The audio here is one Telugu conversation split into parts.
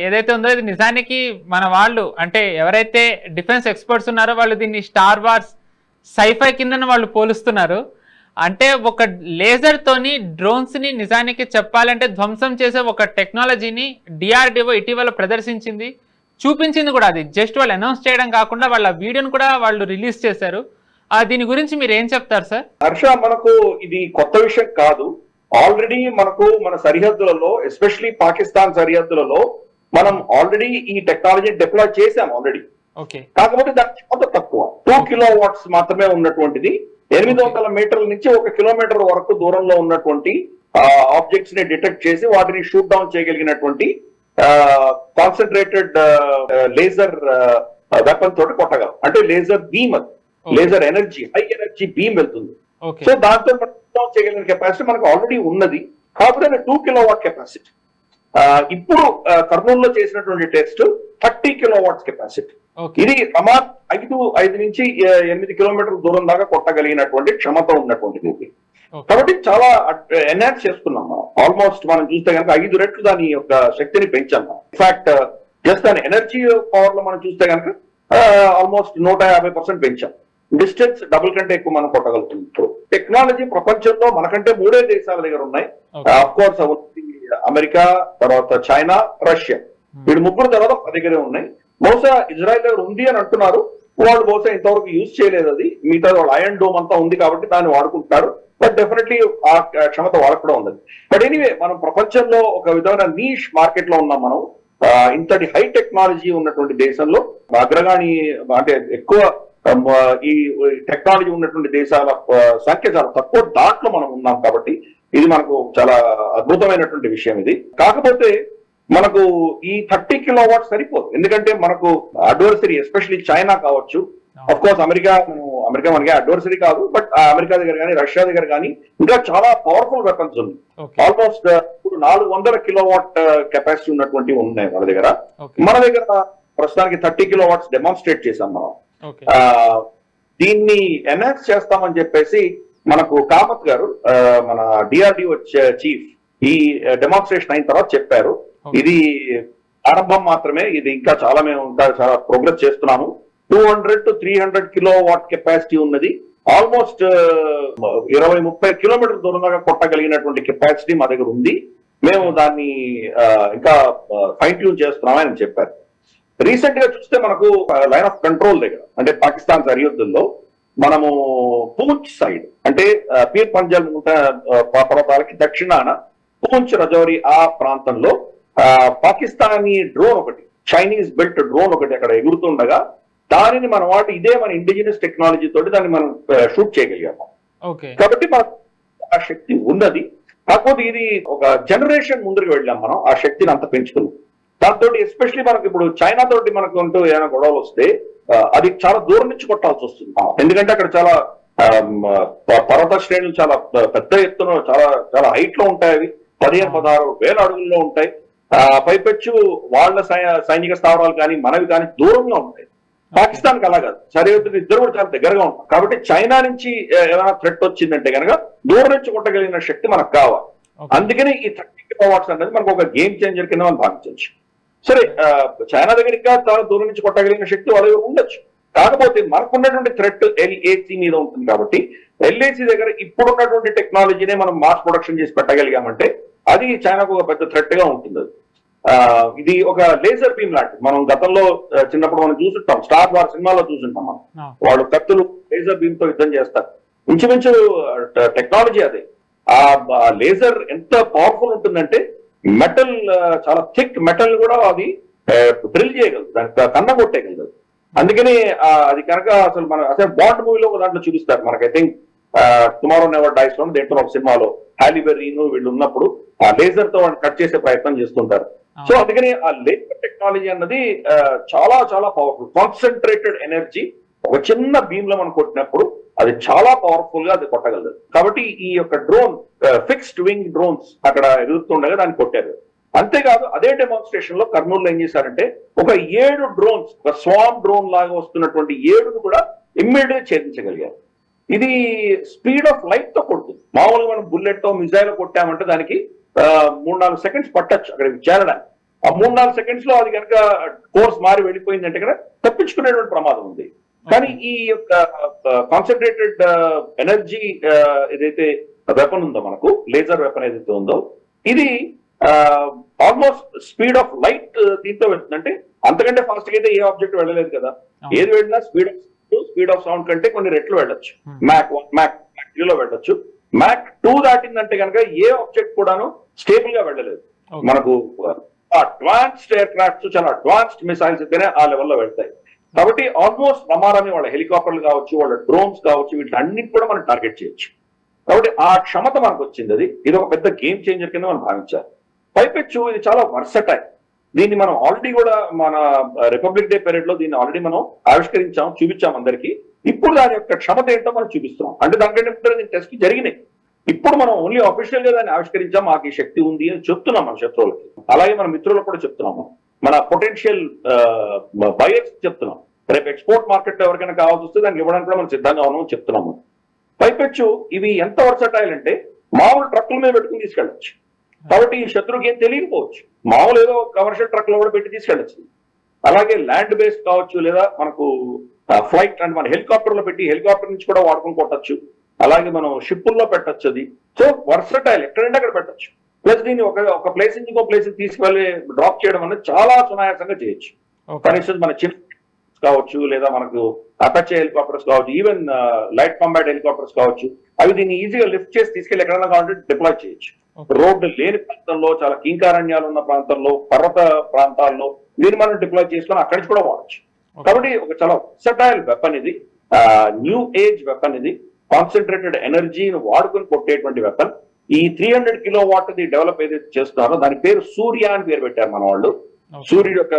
ఏదైతే ఉందో ఇది నిజానికి మన వాళ్ళు అంటే ఎవరైతే డిఫెన్స్ ఎక్స్పర్ట్స్ ఉన్నారో వాళ్ళు దీన్ని స్టార్ వార్స్ సైఫై కింద వాళ్ళు పోలుస్తున్నారు. అంటే ఒక లేజర్ తోని డ్రోన్స్ ని నిజానికి చెప్పాలంటే ధ్వంసం చేసే ఒక టెక్నాలజీని డిఆర్డిఓ ఇటీవల ప్రదర్శించింది, చూపించింది కూడా. అది జస్ట్ వాళ్ళు అనౌన్స్ చేయడం కాకుండా వాళ్ళ వీడియోని కూడా వాళ్ళు రిలీజ్ చేశారు. దీని గురించి మీరు ఏం చెప్తారు సార్? హర్ష, మనకు ఇది కొత్త విషయం కాదు. ఆల్రెడీ మనకు మన సరిహద్దులలో, ఎస్పెషలీ పాకిస్తాన్ సరిహద్దులలో మనం ఆల్రెడీ ఈ టెక్నాలజీ డిప్లాయ్ చేశాం ఆల్రెడీ. కాకపోతే దానికి కొంత తక్కువ 2 కిలోవాట్స్ మాత్రమే ఉన్నటువంటిది. 800 మీటర్ల నుంచి 1 కిలోమీటర్ వరకు దూరంలో ఉన్నటువంటి ఆబ్జెక్ట్స్ ని డిటెక్ట్ చేసి వాటిని షూట్ డౌన్ చేయగలిగినటువంటి కాన్సన్ట్రేటెడ్ లేజర్ వెపన్ తోటి కొట్టగలం. అంటే లేజర్ బీమ్, అది laser energy, high energy beam వెళ్తుంది. సో దాంతో మనం చేయగలిగిన కెపాసిటీ మనకు ఆల్రెడీ ఉన్నది. కాకపోతే 2 కిలోవాట్ కెపాసిటీ. ఇప్పుడు కర్నూలులో చేసినటువంటి టెస్ట్ 30 కిలోవాట్స్ కెపాసిటీ. ఇది ప్రమాద్ 5 నుంచి 8 కిలోమీటర్ల దూరం దాకా కొట్టగలిగినటువంటి క్షమత ఉన్నటువంటిది ఇది. కాబట్టి చాలా ఎన్హాన్స్ చేసుకున్నాం. ఆల్మోస్ట్ మనం చూస్తే కనుక 5 రెట్లు దాని యొక్క శక్తిని పెంచాం. ఇన్ఫాక్ట్ జస్ట్ దాని ఎనర్జీ పవర్ లో మనం చూస్తే కనుక ఆల్మోస్ట్ 150% పెంచాం. డిస్టెన్స్ డబుల్ కంటే ఎక్కువ మనం కొట్టగలుగుతుంది. ఇప్పుడు టెక్నాలజీ ప్రపంచంలో మనకంటే 3 దేశాల దగ్గర ఉన్నాయి. ఆఫ్ కోర్స్ అమెరికా, తర్వాత చైనా, రష్యా. వీడు 3 తర్వాత 10 దగ్గరే ఉన్నాయి. బహుశా ఇజ్రాయెల్ దగ్గర ఉంది అని అంటున్నారు. వాళ్ళు బహుశా ఇంతవరకు యూజ్ చేయలేదు. అది మిగతా వాళ్ళు ఐరన్ డోమ్ అంతా ఉంది కాబట్టి దాన్ని వాడుకుంటున్నారు. బట్ డెఫినెట్లీ ఆ క్షమత వాళ్ళకు కూడా ఉంది. బట్ ఎనీవే, మనం ప్రపంచంలో ఒక విధమైన నీష్ మార్కెట్ లో ఉన్నాం. మనం ఇంతటి హై టెక్నాలజీ ఉన్నటువంటి దేశంలో అగ్రగాణి, అంటే ఎక్కువ ఈ టెక్నాలజీ ఉన్నటువంటి దేశాల సంఖ్య చాలా తక్కువ, దాంట్లో మనం ఉన్నాం. కాబట్టి ఇది మనకు చాలా అద్భుతమైనటువంటి విషయం ఇది. కాకపోతే మనకు ఈ 30 కిలోవాట్ సరిపోదు. ఎందుకంటే మనకు అడ్వర్సరీ, ఎస్పెషల్లీ చైనా కావచ్చు, అఫ్ కోర్స్ అమెరికా మనకి అడ్వర్సరీ కాదు, బట్ అమెరికా దగ్గర కానీ రష్యా దగ్గర కానీ ఇంకా చాలా పవర్ఫుల్ వెపన్స్ ఉన్నాయి. ఆల్మోస్ట్ ఇప్పుడు 400 కిలోవాట్ కెపాసిటీ ఉన్నటువంటివి ఉన్నాయి వాళ్ళ దగ్గర. మన దగ్గర ప్రస్తుతానికి 30 కిలోవాట్స్ డెమాన్స్ట్రేట్ చేశాం మనం. దీన్ని ఎన్హాన్స్ చేస్తామని చెప్పేసి మనకు కామత్ గారు, మన డిఆర్డిఓ చీఫ్, ఈ డెమాన్స్ట్రేషన్ అయిన తర్వాత చెప్పారు. ఇది ఆరంభం మాత్రమే, ఇది ఇంకా చాలా మేము ఇంకా చాలా ప్రోగ్రెస్ చేస్తున్నాము. 200 to 300 కిలోవాట్ కెపాసిటీ ఉన్నది. ఆల్మోస్ట్ 20-30 కిలోమీటర్ దూరం దాకా కొట్టగలిగినటువంటి కెపాసిటీ మా దగ్గర ఉంది. మేము దాన్ని ఇంకా ఫైన్ ట్యూన్ చేస్తున్నామని చెప్పారు. రీసెంట్ గా చూస్తే మనకు లైన్ ఆఫ్ కంట్రోల్ దగ్గర, అంటే పాకిస్తాన్ సరిహద్దుల్లో మనము పూంచ్ సైడ్, అంటే పీర్ పంజల్ పర్వతాలకి దక్షిణాన పూంచ్, రజౌరి ఆ ప్రాంతంలో పాకిస్తానీ డ్రోన్ ఒకటి, చైనీస్ బిల్ట్ డ్రోన్ ఒకటి అక్కడ ఎగురుతుండగా దానిని మన వాటి ఇదే మన ఇండిజినస్ టెక్నాలజీ తోటి దాన్ని మనం షూట్ చేయగలిగాము. కాబట్టి మనకు ఆ శక్తి ఉన్నది. కాకపోతే ఇది ఒక జనరేషన్ ముందుకు వెళ్ళాం మనం ఆ శక్తిని అంత పెంచుకున్నాం. దాంతో ఎస్పెషలీ మనకి ఇప్పుడు చైనా తోటి మనకు అంటూ ఏమైనా గొడవలు వస్తే అది చాలా దూరం నుంచి కొట్టాల్సి వస్తుంది. ఎందుకంటే అక్కడ చాలా పర్వత శ్రేణులు చాలా పెద్ద ఎత్తున చాలా చాలా హైట్ లో ఉంటాయి. అవి 15-16 వేల అడుగుల్లో ఉంటాయి. పైపెచ్చు వాళ్ళ సైనిక స్థావరాలు కానీ మనవి కానీ దూరంగా ఉంటాయి. పాకిస్తాన్ కి అలా కాదు, సరిహద్దులు ఇద్దరు కూడా చాలా దగ్గరగా ఉంటారు. కాబట్టి చైనా నుంచి ఏమైనా థ్రెట్ వచ్చిందంటే కనుక దూరం నుంచి కొట్టగలిగిన శక్తి మనకు కావాలి. అందుకని ఈ 30 కిలోవాట్స్ అనేది మనకు ఒక గేమ్ చేంజర్ కింద మనం భావించవచ్చు. సరే, చైనా దగ్గర ఇంకా చాలా దూరం నుంచి కొట్టగలిగిన శక్తి వాళ్ళ దగ్గర ఉండొచ్చు. కాకపోతే మనకున్నటువంటి థ్రెట్ ఎల్ఏసీ మీద ఉంటుంది. కాబట్టి ఎల్ఏసీ దగ్గర ఇప్పుడున్నటువంటి టెక్నాలజీనే మనం మాస్ ప్రొడక్షన్ చేసి పెట్టగలిగామంటే అది చైనాకు ఒక పెద్ద థ్రెట్ గా ఉంటుంది. ఇది ఒక లేజర్ బీమ్ లాంటిది. మనం గతంలో చిన్నప్పుడు మనం చూసుంటాం, స్టార్ వార్ సినిమాలో చూసుంటాం మనం. వాళ్ళు కత్తులు లేజర్ బీమ్ తో యుద్ధం చేస్తారు. ఇంచుమించు టెక్నాలజీ అదే. ఆ లేజర్ ఎంత పవర్ఫుల్ ఉంటుందంటే మెటల్, చాలా థిక్ మెటల్ కూడా అది డ్రిల్ చేయగలదు, దానికి కన్న కొట్టేయగలదు. అందుకని అది కనుక అసలు బాండ్ మూవీలో ఒక దాంట్లో చూపిస్తారు మనకి. I think tomorrow never dies లో దేంట్లో ఒక సినిమాలో హాలీబెర్రీను వీళ్ళు ఉన్నప్పుడు ఆ లేజర్ తో కట్ చేసే ప్రయత్నం చేస్తుంటారు. సో అందుకని ఆ లేజర్ టెక్నాలజీ అన్నది చాలా చాలా పవర్ఫుల్. కాన్సన్ట్రేటెడ్ ఎనర్జీ ఒక చిన్న బీమ్ లో మనం కొట్టినప్పుడు అది చాలా పవర్ఫుల్ గా అది కొట్టగలదు. కాబట్టి ఈ యొక్క డ్రోన్, ఫిక్స్డ్ వింగ్ డ్రోన్స్ అక్కడ ఎదుగుతుండగా దాన్ని కొట్టారు. అంతేకాదు అదే డెమాన్స్ట్రేషన్ లో కర్నూలులో ఏం చేశారంటే ఒక 7 డ్రోన్స్, ఒక స్వామ్ డ్రోన్ లాగా వస్తున్నటువంటి 7 కూడా ఇమ్మీడియట్ ఛేదించగలిగారు. ఇది స్పీడ్ ఆఫ్ లైట్ తో కొడుతుంది. మామూలుగా మనం బుల్లెట్ తో మిజైల్ కొట్టామంటే దానికి 3-4 సెకండ్స్ పట్టచ్చు అక్కడికి చేరడానికి. ఆ 3-4 సెకండ్స్ లో అది కనుక కోర్స్ మారి వెళ్ళిపోయిందంటే కనుక తప్పించుకునేటువంటి ప్రమాదం ఉంది. కానీ ఈ యొక్క కాన్సన్ట్రేటెడ్ ఎనర్జీ ఏదైతే వెపన్ ఉందో మనకు, లేజర్ వెపన్ ఏదైతే ఉందో, ఇది ఆల్మోస్ట్ స్పీడ్ ఆఫ్ లైట్ దీంతో వెళ్తుంది. అంటే అంతకంటే ఫాస్ట్ గా అయితే ఏ ఆబ్జెక్ట్ వెళ్ళలేదు కదా. ఏది వెళ్ళినా స్పీడ్ ఆఫ్ సౌండ్ కంటే కొన్ని రెట్లు వెళ్ళొచ్చు. మ్యాక్ 1, మ్యాక్ 3 లో వెళ్ళొచ్చు. మ్యాక్ 2 దాటిందంటే కనుక ఏ ఆబ్జెక్ట్ కూడాను స్టేబుల్ గా వెళ్ళలేదు. మనకు అడ్వాన్స్డ్ ఎయిర్ క్రాఫ్ట్స్, చాలా అడ్వాన్స్డ్ మిసైల్స్ అయితేనే ఆ లెవెల్లో వెళ్తాయి. కాబట్టి ఆల్మోస్ట్ ప్రమాదమే వాళ్ళ హెలికాప్టర్లు కావచ్చు, వాళ్ళ డ్రోన్స్ కావచ్చు, వీటన్నిటి కూడా మనం టార్గెట్ చేయొచ్చు. కాబట్టి ఆ క్షమత మనకు వచ్చింది. ఇది ఒక పెద్ద గేమ్ చేంజర్ కింద మనం భావించాలి. పైపెచ్చు ఇది చాలా వర్సటైల్. దీన్ని మనం ఆల్రెడీ కూడా మన రిపబ్లిక్ డే పరేడ్ లో దీన్ని ఆల్రెడీ మనం ఆవిష్కరించాం, చూపించాం అందరికీ. ఇప్పుడు దాని యొక్క క్షమత ఏంటో మనం చూపిస్తున్నాం. అంటే దానికంటే ముందు టెస్ట్ జరిగినాయి. ఇప్పుడు మనం ఓన్లీ అఫీషియల్ గా దాన్ని ఆవిష్కరించాం, మాకు ఈ శక్తి ఉంది అని చెప్తున్నాం మన శత్రువులకి. అలాగే మన మిత్రులకు కూడా చెప్తున్నాము, మన పొటెన్షియల్ బయర్స్ చెప్తున్నాం. రేపు ఎక్స్పోర్ట్ మార్కెట్ ఎవరికైనా కావాల్సి వస్తే దానికి ఇవ్వడానికి కూడా మనం సిద్ధంగా ఉన్నామని చెప్తున్నాము. పైపెచ్చు ఇవి ఎంత వర్సటైల్ అంటే మామూలు ట్రక్కుల మీద పెట్టుకుని తీసుకెళ్ళచ్చు. కాబట్టి ఈ శత్రువుకి ఏం తెలియకపోవచ్చు. మామూలు ఏదో కమర్షియల్ ట్రక్ లో కూడా పెట్టి తీసుకెళ్ళచ్చు. అలాగే ల్యాండ్ బేస్డ్ కావచ్చు, లేదా మనకు ఫ్లైట్ అంటే మన హెలికాప్టర్ లో పెట్టి హెలికాప్టర్ నుంచి కూడా వాడుకొని కొట్టచ్చు. అలాగే మనం షిప్పుల్లో పెట్టచ్చు. అది సో వర్సటైల్, ఎక్కడంటే అక్కడ పెట్టచ్చు. ప్లస్ దీన్ని ఒక ప్లేస్ నుంచి ఇంకో ప్లేస్ తీసుకువెళ్ళి డ్రాప్ చేయడం అనేది చాలా సునాయాసంగా చేయొచ్చు. ఫర్ ఇన్స్టెన్స్ మన చిప్ కావచ్చు, లేదా మనకు అపచే హెలికాప్టర్స్ కావచ్చు, ఈవెన్ లైట్ కాంబాట్ హెలికాప్టర్స్ కావచ్చు, అవి దీన్ని ఈజీగా లిఫ్ట్ చేసి తీసుకెళ్లి ఎక్కడైనా కావాలంటే డిప్లాయ్ చేయొచ్చు. రోడ్డు లేని ప్రాంతంలో, చాలా కీంకారణ్యాలు ఉన్న ప్రాంతంలో, పర్వత ప్రాంతాల్లో దీన్ని మనం డిప్లాయ్ చేసుకొని అక్కడి నుంచి కూడా వాడచ్చు. కాబట్టి ఒక చాలా వర్సటైల్ వెపన్ ఇది, న్యూ ఏజ్ వెపన్ ఇది, కాన్సన్ట్రేటెడ్ ఎనర్జీని వాడుకొని కొట్టేటువంటి వెపన్. ఈ 300 కిలోవాట్ ది డెవలప్ ఏదైతే చేస్తున్నారో దాని పేరు సూర్య అని పేరు పెట్టారు మన వాళ్ళు. సూర్యుడు యొక్క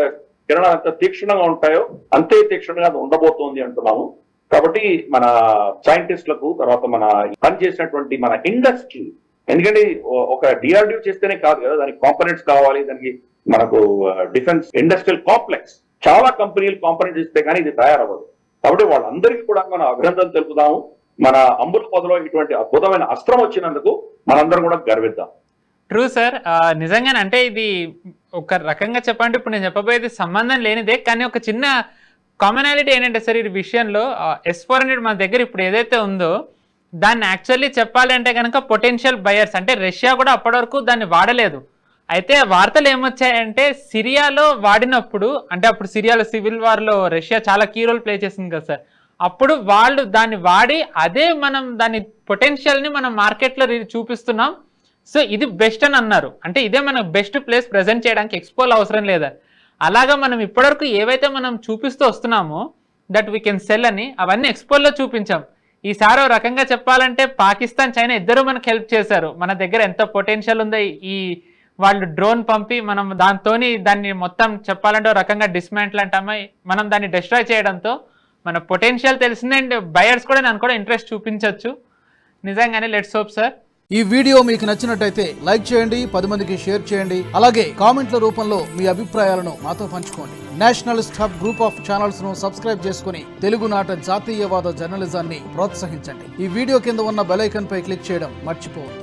కిరణాలు ఎంత తీక్షణంగా ఉంటాయో అంతే తీక్షణంగా అది ఉండబోతోంది అంటున్నాము. కాబట్టి మన సైంటిస్టులకు, తర్వాత మన పనిచేసినటువంటి మన ఇండస్ట్రీ, ఎందుకంటే ఒక డిఆర్డిఓ చేస్తేనే కాదు కదా, దానికి కాంపోనెంట్స్ కావాలి, దానికి మనకు డిఫెన్స్ ఇండస్ట్రియల్ కాంప్లెక్స్, చాలా కంపెనీలు కాంపోనెంట్స్ ఇస్తే కానీ ఇది తయారవ్వదు. కాబట్టి వాళ్ళందరికీ కూడా మనం అభినందనలు తెలుపుదాము. మన అంబుల పొదలో ఇటువంటి అద్భుతమైన అస్త్రం వచ్చినందుకు మనందరం కూడా గర్విద్దాం. ట్రూ సార్, నిజంగానే. అంటే ఇది ఒక రకంగా చెప్పండి, ఇప్పుడు నేను చెప్పబోయేది సంబంధం లేనిదే, కానీ ఒక చిన్న కామనాలిటీ ఏంటంటే సార్ ఈ విషయంలో, S-400 మన దగ్గర ఇప్పుడు ఏదైతే ఉందో దాన్ని యాక్చువల్లీ చెప్పాలి అంటే కనుక పొటెన్షియల్ బయర్స్, అంటే రష్యా కూడా అప్పటి వరకు దాన్ని వాడలేదు. అయితే వార్తలు ఏమొచ్చాయంటే సిరియాలో వాడినప్పుడు, అంటే అప్పుడు సిరియాలో సివిల్ వార్లో రష్యా చాలా కీ రోల్ ప్లే చేసింది కదా సార్, అప్పుడు వాళ్ళు దాన్ని వాడి అదే మనం దాని పొటెన్షియల్ని మనం మార్కెట్లో చూపిస్తున్నాం. సో ఇది బెస్ట్ అని అన్నారు. అంటే ఇదే మన బెస్ట్ ప్లేస్ ప్రజెంట్ చేయడానికి, ఎక్స్పోలో అవసరం లేదా. అలాగా మనం ఇప్పటివరకు ఏవైతే మనం చూపిస్తూ వస్తున్నామో దట్ వీ కెన్ సెల్ అని, అవన్నీ ఎక్స్పోలో చూపించాం. ఈసారి ఒక రకంగా చెప్పాలంటే పాకిస్తాన్, చైనా ఇద్దరు మనకు హెల్ప్ చేశారు. మన దగ్గర ఎంత పొటెన్షియల్ ఉందో, ఈ వాళ్ళు డ్రోన్ పంపి మనం దాన్ని మొత్తం చెప్పాలంటే ఒక రకంగా డిస్మాంటిల్ అంటామా, మనం దాన్ని డిస్ట్రాయ్ చేయడంతో మన పొటెన్షియల్ తెలిసింది. అండ్ బయర్స్ కూడా నేను కూడా ఇంట్రెస్ట్ చూపించవచ్చు. నిజంగానే లెట్స్ హోప్ సార్. ఈ వీడియో మీకు నచ్చినట్టయితే లైక్ చేయండి, 10 మందికి షేర్ చేయండి. అలాగే కామెంట్ల రూపంలో మీ అభిప్రాయాలను మాతో పంచుకోండి. Nationalist hub group of channels ను సబ్స్క్రైబ్ చేసుకుని తెలుగునాట జాతీయవాద జర్నలిజాన్ని ప్రోత్సహించండి. ఈ వీడియో కింద ఉన్న బెల్ ఐకాన్ పై క్లిక్ చేయడం మర్చిపోవద్దు.